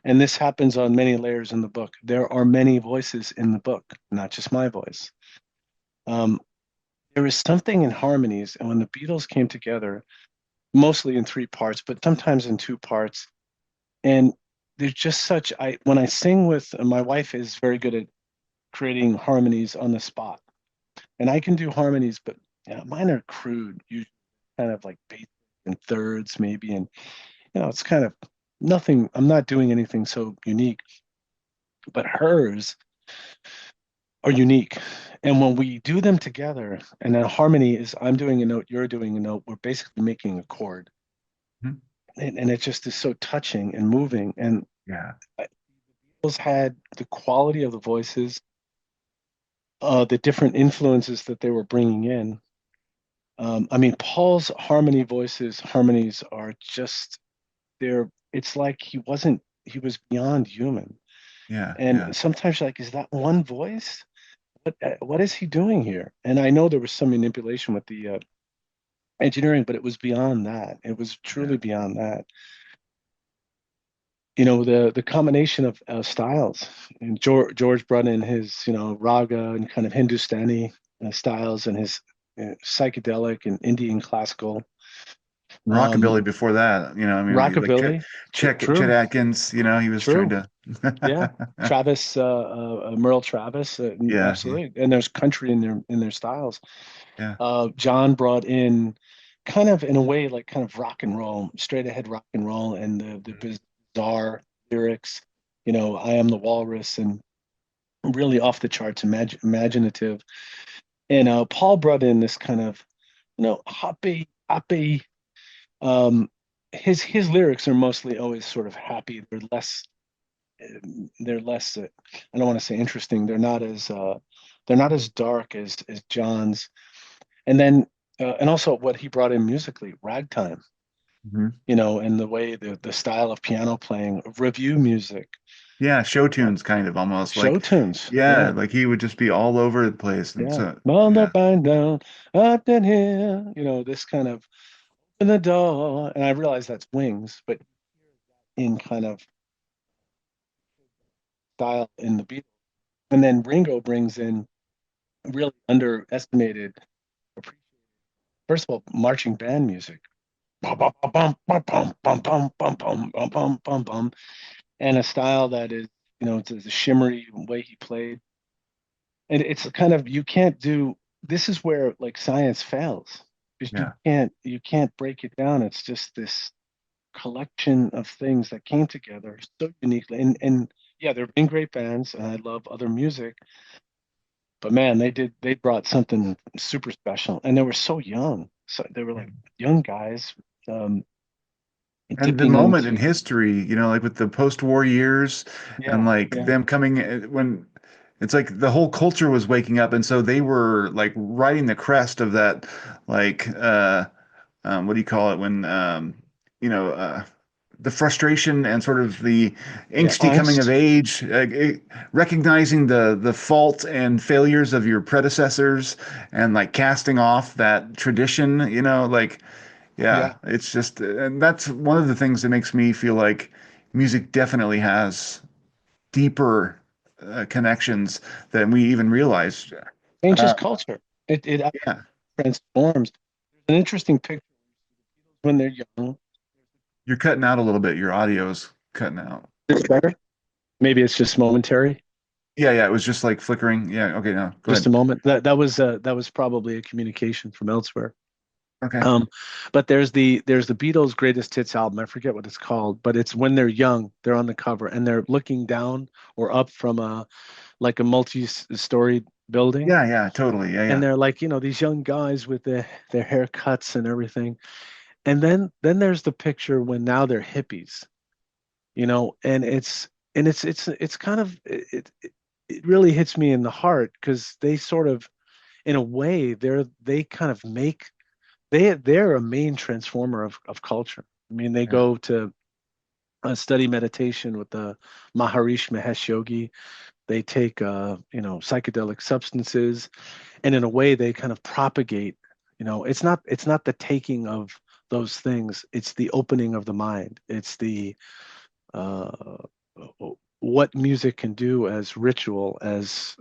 And this happens on many layers in the book. There are many voices in the book, not just my voice. Um, there is something in harmonies, and when the Beatles came together, mostly in three parts, but sometimes in two parts, and there's just such I when I sing with my wife is very good at creating harmonies on the spot, and I can do harmonies, but mine are crude, usually kind of like basic and thirds maybe, and it's kind of nothing. I'm not doing anything so unique, but hers are unique. And when we do them together, and then harmony is I'm doing a note, you're doing a note, we're basically making a chord. Mhm. And it just is so touching and moving. And Yeah. Beatles had the quality of the voices, the different influences that they were bringing in. I mean, Paul's harmonies are just it's like he was beyond human. Yeah. And Yeah. sometimes you're like, is that one voice? What is he doing here? And I know there was some manipulation with the engineering, but it was beyond that. It was Yeah. truly beyond that. The combination of styles, and George brought in his raga and kind of Hindustani styles, and his psychedelic and Indian classical, um Rockabilly before that, I mean, like rockabilly. Chet True, Atkins, he was trying true. to. Yeah, Travis, Merle Travis, Yeah. Yeah. absolutely. And there's country in their styles. Yeah. John brought in kind of in a way like kind of rock and roll, straight ahead rock and roll, and the bizarre lyrics. I am the walrus, and really off the charts, imaginative. And Paul brought in this kind of, happy, happy. Um, his lyrics are mostly always sort of happy. They're less. I don't want to say interesting. They're not as dark as John's. And then and also what he brought in musically, ragtime. Mhm. And the way the style of piano playing, review music, Yeah, show uh, tunes kind of almost show like, tunes. yeah, Yeah, like he would just be all over the place. And yeah. so, On the yeah, bind down, up and here. This kind of in the door. And I realize that's Wings, but in kind of style in the Beatles. And then Ringo brings in really underestimated, first of all, marching band music. Bum, bum, bum, bum, bum, bum, bum, bum, bum, bum, bum, bum, bum. And a style that is, it's a shimmery way he played. And it's kind of you can't do this is where like science fails because you yeah, can't break it down. It's just this collection of things that came together so uniquely. And yeah, there have been great bands, and I love other music, but man, they brought something super special, and they were so young. So they were yeah. like young guys. Um, And the dipping moment in into. history, like with the post-war years and Yeah, like yeah, them coming when it's like the whole culture was waking up, and so they were like riding the crest of that, like what do you call it when you know the frustration and sort of the yeah. angsty coming of Angst. age, recognizing the faults and failures of your predecessors, and like casting off that tradition, like yeah, Yeah. it's just, and that's one of the things that makes me feel like music definitely has deeper connections than we even realize. Changes Uh, culture. It yeah, transforms. There's an interesting picture when they're young. you're cutting out a little bit. Your audio's cutting out. It's better. Maybe it's just momentary. Yeah, yeah, it was just like flickering. Yeah, okay, no, go Just a ahead. moment. That was probably a communication from elsewhere. Okay. Um, but there's the Beatles' greatest hits album. I forget what it's called, but it's when they're young. They're on the cover and they're looking down or up from a like a multi-story building, Yeah, yeah, totally. Yeah, and yeah. they're like these young guys with their haircuts and everything. And then there's the picture when now they're hippies, and it's kind of it really hits me in the heart because they sort of in a way they kind of make they're a main transformer of culture. I mean, they Yeah, go to study meditation with the Maharishi Mahesh Yogi. They take psychedelic substances, and in a way they kind of propagate. It's not the taking of those things. It's the opening of the mind. It's the uh, what music can do as ritual as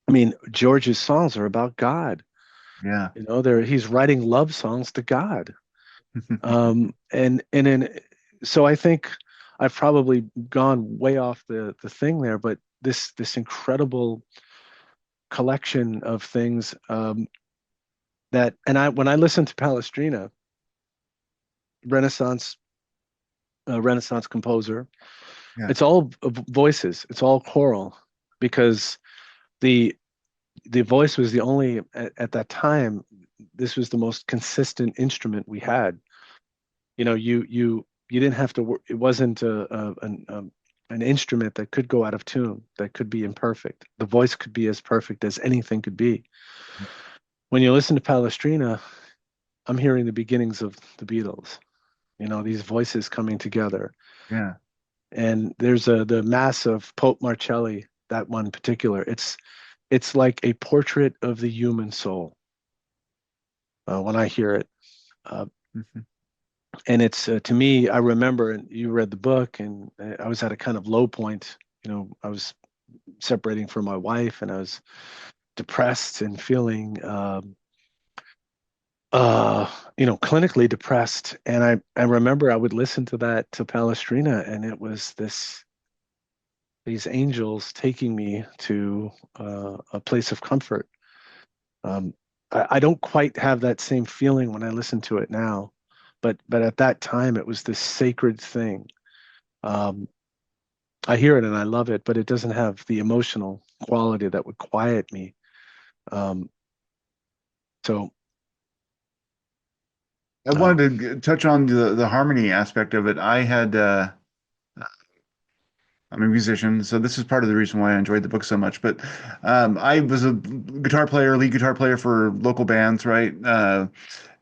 I mean, George's songs are about God. yeah. He's writing love songs to God. So I think I've probably gone way off the thing there, but this incredible collection of things that and I when I listen to Palestrina, Renaissance Renaissance composer, Yeah, it's all voices, it's all choral because the the voice was the only at that time. This was the most consistent instrument we had. You didn't have to work. It wasn't an instrument that could go out of tune, that could be imperfect. The voice could be as perfect as anything could be. When you listen to Palestrina, I'm hearing the beginnings of the Beatles. These voices coming together. yeah. And there's the Mass of Pope Marcelli, that one in particular. It's like a portrait of the human soul when I hear it. Uh, Mhm. and it's to me, I remember, and you read the book, and I was at a kind of low point. I was separating from my wife, and I was depressed and feeling, clinically depressed. And I remember I would listen to that to Palestrina, and it was these angels taking me to a place of comfort. Um, I don't quite have that same feeling when I listen to it now, but at that time it was this sacred thing. Um, I hear it and I love it, but it doesn't have the emotional quality that would quiet me. Um, so I uh, wanted to touch on the harmony aspect of it. I'm a musician, so this is part of the reason why I enjoyed the book so much. But I was a guitar player, lead guitar player for local bands, right?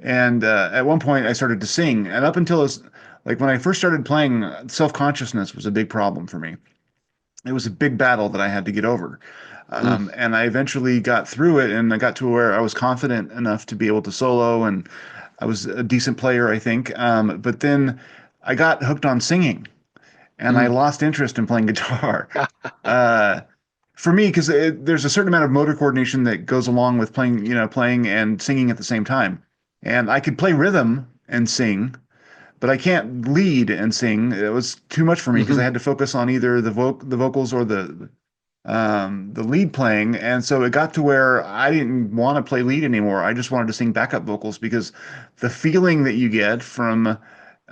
And at one point, I started to sing, and up until like when I first started playing, self-consciousness was a big problem for me. It was a big battle that I had to get over. mm, And I eventually got through it, and I got to where I was confident enough to be able to solo, and I was a decent player, I think. But then I got hooked on singing and I mm. lost interest in playing guitar. Uh, for me, because there's a certain amount of motor coordination that goes along with playing and singing at the same time. And I could play rhythm and sing, but I can't lead and sing. It was too much for me because I Hmm. had to focus on either the vocals or the lead playing. And so it got to where I didn't want to play lead anymore. I just wanted to sing backup vocals because the feeling that you get from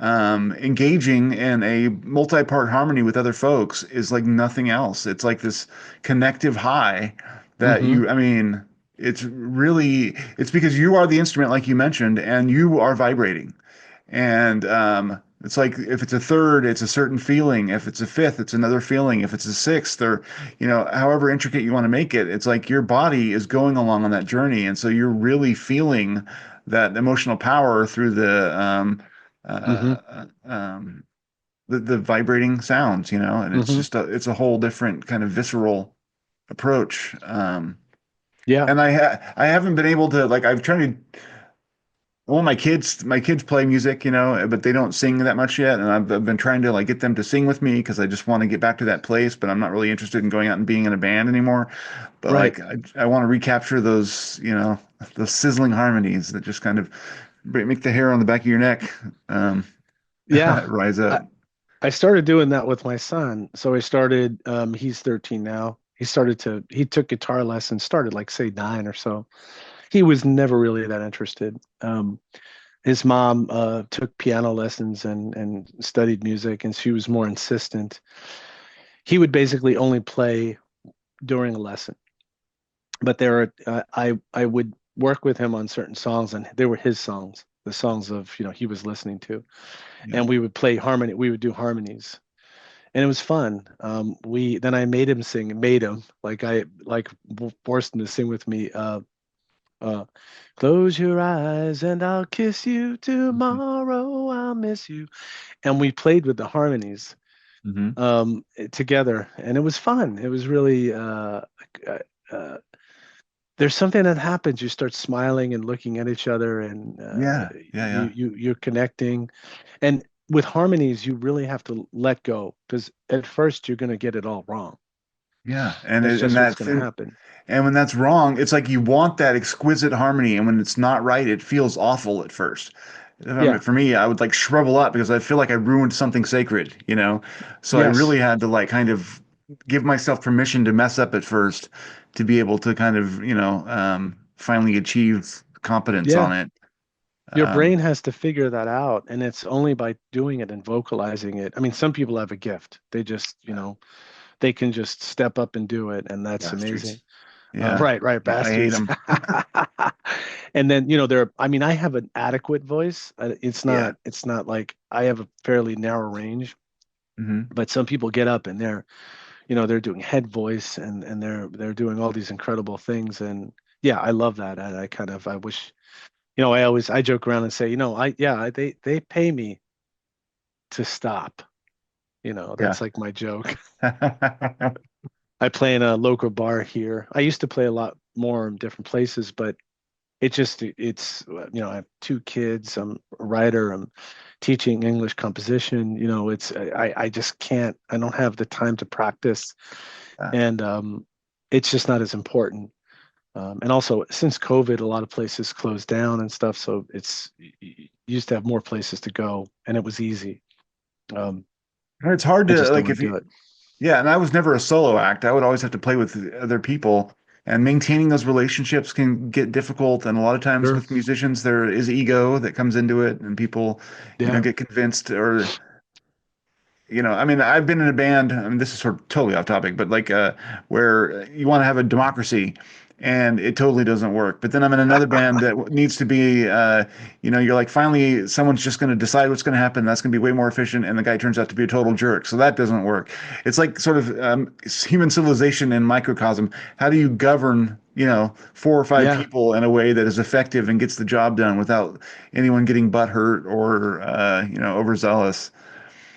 engaging in a multi-part harmony with other folks is like nothing else. It's like this connective high that Hmm. I mean, it's because you are the instrument, like you mentioned, and you are vibrating. And it's like if it's a third, it's a certain feeling. If it's a fifth, it's another feeling. If it's a sixth, or however intricate you want to make it, it's like your body is going along on that journey, and so you're really feeling that emotional power through Hmm. the vibrating sounds, and it's Hmm. just it's a whole different kind of visceral approach. Yeah. And I haven't been able to like I've tried to well, my kids play music, but they don't sing that much yet, and I've been trying to like get them to sing with me because I just want to get back to that place, but I'm not really interested in going out and being in a band anymore. But Right. like I want to recapture those, those sizzling harmonies that just kind of make the hair on the back of your neck um, Yeah. rise up. I started doing that with my son. So I started, he's 13 now. He took guitar lessons, started like say 9 or so. He was never really that interested. His mom took piano lessons and studied music, and she was more insistent. He would basically only play during a lesson, but I would work with him on certain songs, and they were his songs, the songs of he was listening to, Yeah. and we would play harmony. We would do harmonies, and it was fun. We then I made him sing, made him like forced him to sing with me. Uh, Close your eyes and I'll kiss you Hmm. tomorrow. I'll miss you. And we played with the harmonies Hmm. together, and it was fun. It was really uh, uh, there's something that happens. You start smiling and looking at each other, and Yeah. Yeah. Yeah. you're connecting. And with harmonies, you really have to let go because at first you're going to get it all wrong. Yeah. And That's it, and just what's that going to happen. and when that's wrong, it's like you want that exquisite harmony, and when it's not right, it feels awful at first. I mean, Yeah, for me, I would like shrivel up because I feel like I ruined something sacred. So I yes, really had to like kind of give myself permission to mess up at first to be able to kind of, finally achieve competence yeah. on it. Your Um, brain has to figure that out, and it's only by doing it and vocalizing it. I mean, some people have a gift. They just, they can just step up and do it, and that's amazing. Bastards. Yeah. Right, right, I hate bastards. them. And then, I mean, I have an adequate voice. Yeah. It's not like I have a fairly narrow range, Hmm. but some people get up and they're doing head voice and they're doing all these incredible things. And yeah, I love that. And I wish, I joke around and say, they pay me to stop. Yeah. That's like my joke. I play in a local bar here. I used to play a lot more in different places, but I have 2 kids. I'm a writer. I'm teaching English composition. I just can't. I don't have the time to practice, Yeah. and it's just not as important. And also, since COVID, a lot of places closed down and stuff. So you used to have more places to go, and it was easy. Um, And it's hard I to just don't like want if to do you it. Yeah, and I was never a solo act. I would always have to play with other people, and maintaining those relationships can get difficult. And a lot of times Sure. with musicians, there is ego that comes into it, and people, Yeah. get convinced or I mean, I've been in a band. I mean, this is sort of totally off topic, but like where you want to have a democracy, and it totally doesn't work. But then I'm in another band that needs to be, you're like finally someone's just going to decide what's going to happen. That's going to be way more efficient, and the guy turns out to be a total jerk. So that doesn't work. It's like sort of human civilization in microcosm. How do you govern, 4 or 5 Yeah. people in a way that is effective and gets the job done without anyone getting butthurt or overzealous?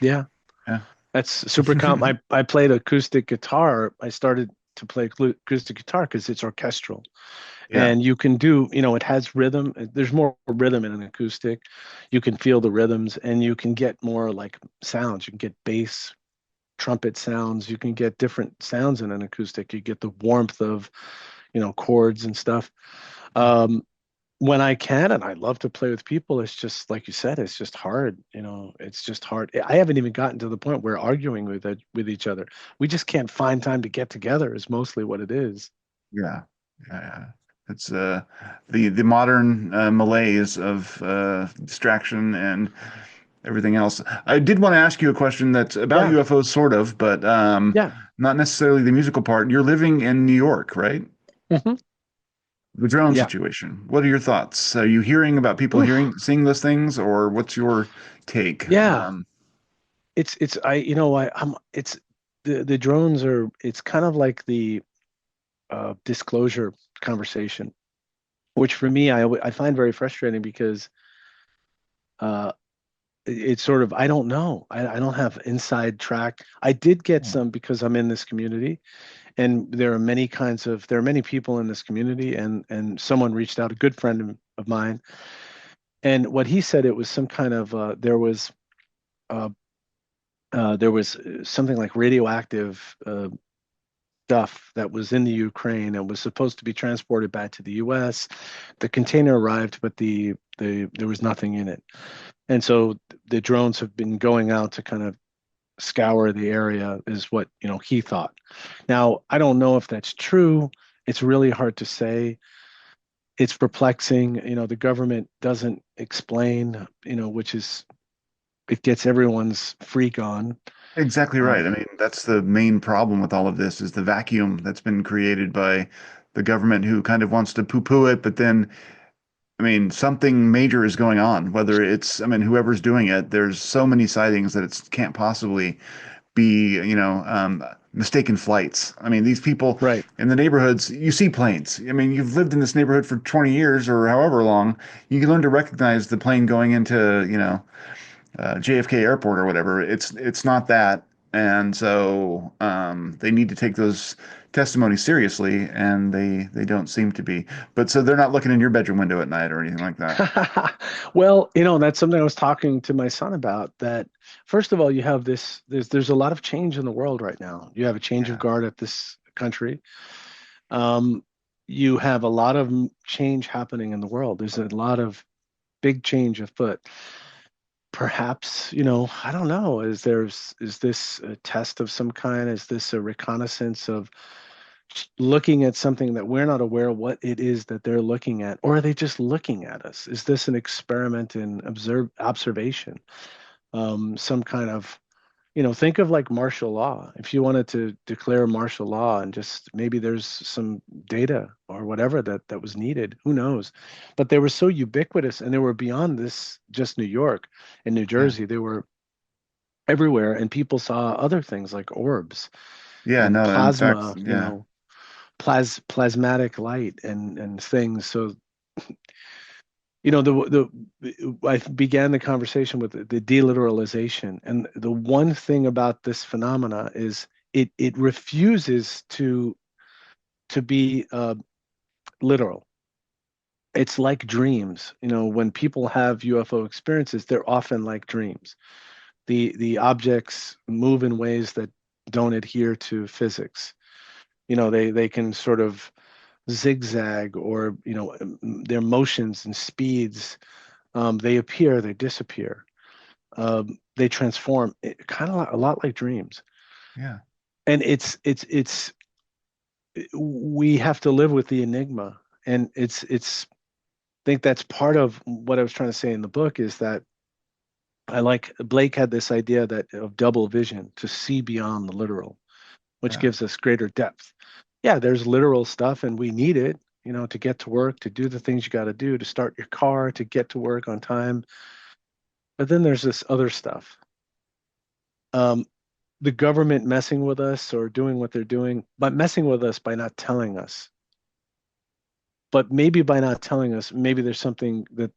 Yeah. Yeah. That's super I played acoustic guitar. I started to play acoustic guitar because it's orchestral. Yeah. And you can do, it has rhythm. There's more rhythm in an acoustic. You can feel the rhythms and you can get more like sounds. You can get bass, trumpet sounds. You can get different sounds in an acoustic. You get the warmth of, chords and stuff. Um, when I can, and I love to play with people, it's just like you said, it's just hard. It's just hard. I haven't even gotten to the point where arguing with each other. We just can't find time to get together. Is mostly what it is. Yeah, yeah, yeah. It's the modern malaise of distraction and everything else. I did want to ask you a question that's about Yeah, UFOs, sort of, but yeah. not necessarily the musical part. You're living in New York, right? Hmm. The drone Yeah. situation. What are your thoughts? Are you hearing about people Oof. seeing those things, or what's your take? Yeah. It's I you know I'm it's the drones are it's kind of like the disclosure conversation, which for me I find very frustrating because uh it's sort of I don't know. I don't have inside track. I did get some because I'm in this community, and there are many people in this community, and someone reached out, a good friend of mine, and what he said, it was some kind of uh, there was something like radioactive stuff that was in the Ukraine and was supposed to be transported back to the US. The container arrived, but there was nothing in it. And so the drones have been going out to kind of scour the area, is what, he thought. Now, I don't know if that's true. It's really hard to say. It's perplexing. The government doesn't explain, which is it gets everyone's freak on. Exactly right. I Um, mean, that's the main problem with all of this is the vacuum that's been created by the government who kind of wants to poo-poo it, but then, I mean, something major is going on, whether it's, I mean, whoever's doing it, there's so many sightings that it can't possibly be, mistaken flights. I mean, these people right. in the neighborhoods, you see planes. I mean, you've lived in this neighborhood for 20 years or however long, you can learn to recognize the plane going into, JFK Airport or whatever. It's not that, and so they need to take those testimonies seriously, and they don't seem to be. But so they're not looking in your bedroom window at night or anything like that. Well, that's something I was talking to my son about. That first of all, you have there's a lot of change in the world right now. You have a change of Yeah, guard at this country. Um, you have a lot of change happening in the world. There's a lot of big change afoot. Perhaps, I don't know. Is this a test of some kind? Is this a reconnaissance of looking at something that we're not aware of what it is that they're looking at, or are they just looking at us? Is this an experiment in observation? Some kind of, think of like martial law. If you wanted to declare martial law and just maybe there's some data or whatever that was needed, who knows? But they were so ubiquitous and they were beyond this just New York and New yeah, Jersey. They were everywhere, and people saw other things like orbs yeah. and No, in fact, plasma, yeah, plasmatic light and things. So, I began the conversation with the deliteralization, and the one thing about this phenomena is it refuses to be literal. It's like dreams. When people have UFO experiences, they're often like dreams. The objects move in ways that don't adhere to physics. They can sort of zigzag, or their motions and speeds, they appear, they disappear, they transform, kind of a lot like dreams. yeah, And it's we have to live with the enigma. And it's I think that's part of what I was trying to say in the book, is that I like Blake had this idea that of double vision, to see beyond the literal, which yeah. gives us greater depth. Yeah, there's literal stuff and we need it, to get to work, to do the things you got to do, to start your car, to get to work on time. But then there's this other stuff. Um, the government messing with us or doing what they're doing, but messing with us by not telling us. But maybe by not telling us, maybe there's something that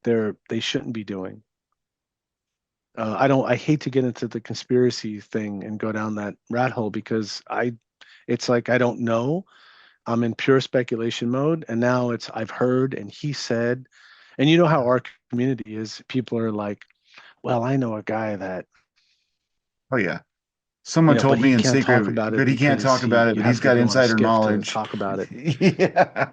they shouldn't be doing. I hate to get into the conspiracy thing and go down that rat hole, because it's like I don't know. I'm in pure speculation mode, and now it's I've heard and he said, and you know how our community is. People are like, "Well, I know a guy that, Oh yeah. Someone but told me he in can't talk secret, about it but he can't because talk about it, you but have he's to got go on a insider skiff to knowledge. talk about it." Yeah.